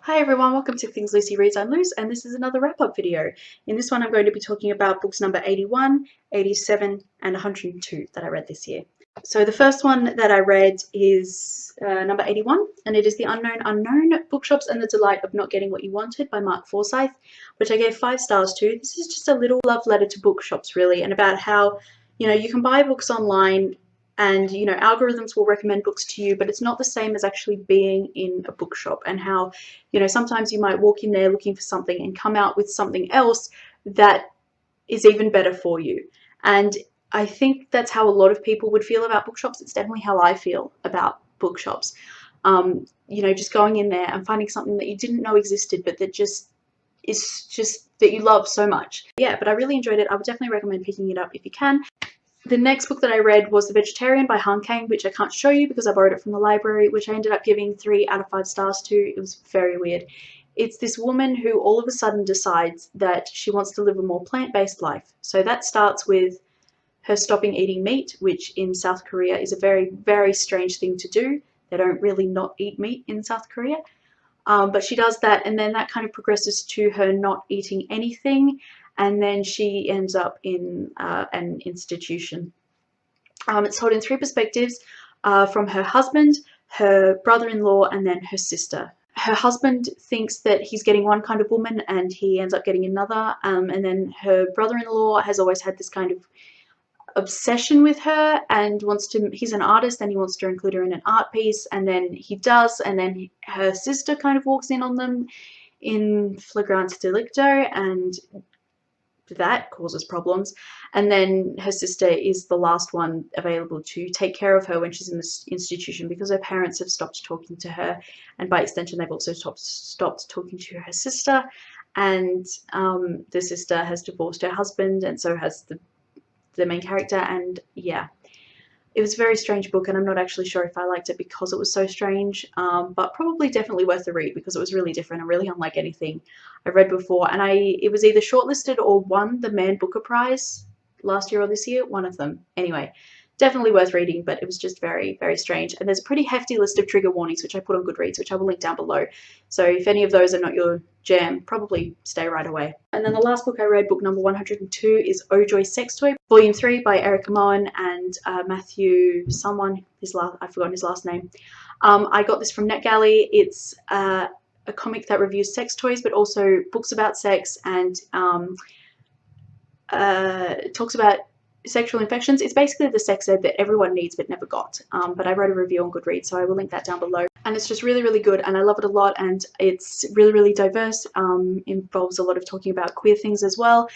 Hi everyone, welcome to Things Lucy Reads. I'm Luce, and this is another wrap-up video. In this one I'm going to be talking about books number 81, 87 and 102 that I read this year. So the first one that I read is number 81, and it is The Unknown Unknown, Bookshops and the Delight of Not Getting What You Wanted by Mark Forsyth, which I gave 5 stars to. This is just a little love letter to bookshops really, and about how, you know, you can buy books online and, you know, algorithms will recommend books to you, but it's not the same as actually being in a bookshop, and how, you know, sometimes you might walk in there looking for something and come out with something else that is even better for you. And I think that's how a lot of people would feel about bookshops. It's definitely how I feel about bookshops. You know, just going in there and finding something that you didn't know existed, but that just is just that you love so much. Yeah, but I really enjoyed it. I would definitely recommend picking it up if you can. The next book that I read was The Vegetarian by Han Kang, which I can't show you because I borrowed it from the library, which I ended up giving 3 out of 5 stars to. It was very weird. It's this woman who all of a sudden decides that she wants to live a more plant-based life. So that starts with her stopping eating meat, which in South Korea is a very, very strange thing to do. They don't really not eat meat in South Korea. But she does that, and then that kind of progresses to her not eating anything, and then she ends up in an institution. It's told in 3 perspectives, from her husband, her brother-in-law, and then her sister. Her husband thinks that he's getting one kind of woman and he ends up getting another, and then her brother-in-law has always had this kind of obsession with her and wants to, he's an artist and he wants to include her in an art piece, and then he does, and then her sister kind of walks in on them in flagrante delicto, and that causes problems. And then her sister is the last one available to take care of her when she's in this institution, because her parents have stopped talking to her, and by extension they've also stopped talking to her sister, and the sister has divorced her husband, and so has the main character. And yeah, it was a very strange book, and I'm not actually sure if I liked it because it was so strange, but probably definitely worth the read because it was really different and really unlike anything I read before. And it was either shortlisted or won the Man Booker Prize last year or this year, one of them. Anyway, definitely worth reading, but it was just very, very strange. And there's a pretty hefty list of trigger warnings, which I put on Goodreads, which I will link down below. So if any of those are not your jam, probably stay right away. And then the last book I read, book number 102, is Oh Joy Sex Toy, Volume 3 by Erica Moen and Matthew someone, I've forgotten his last name. I got this from NetGalley. It's a comic that reviews sex toys, but also books about sex, and talks about sexual infections. It's basically the sex ed that everyone needs but never got. But I wrote a review on Goodreads, so I will link that down below. And it's just really, really good, and I love it a lot, and it's really, really diverse. Involves a lot of talking about queer things as well.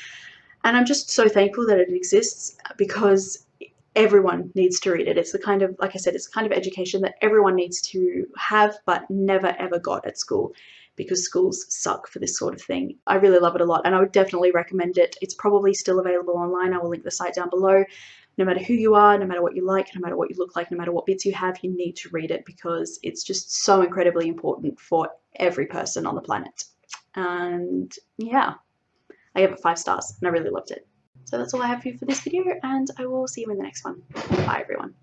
And I'm just so thankful that it exists, because everyone needs to read it. It's the kind of, like I said, it's the kind of education that everyone needs to have but never ever got at school, because schools suck for this sort of thing. I really love it a lot, and I would definitely recommend it. It's probably still available online. I will link the site down below. No matter who you are, no matter what you like, no matter what you look like, no matter what bits you have, you need to read it, because it's just so incredibly important for every person on the planet. And yeah, I gave it 5 stars and I really loved it. So that's all I have for you for this video, and I will see you in the next one. Bye everyone.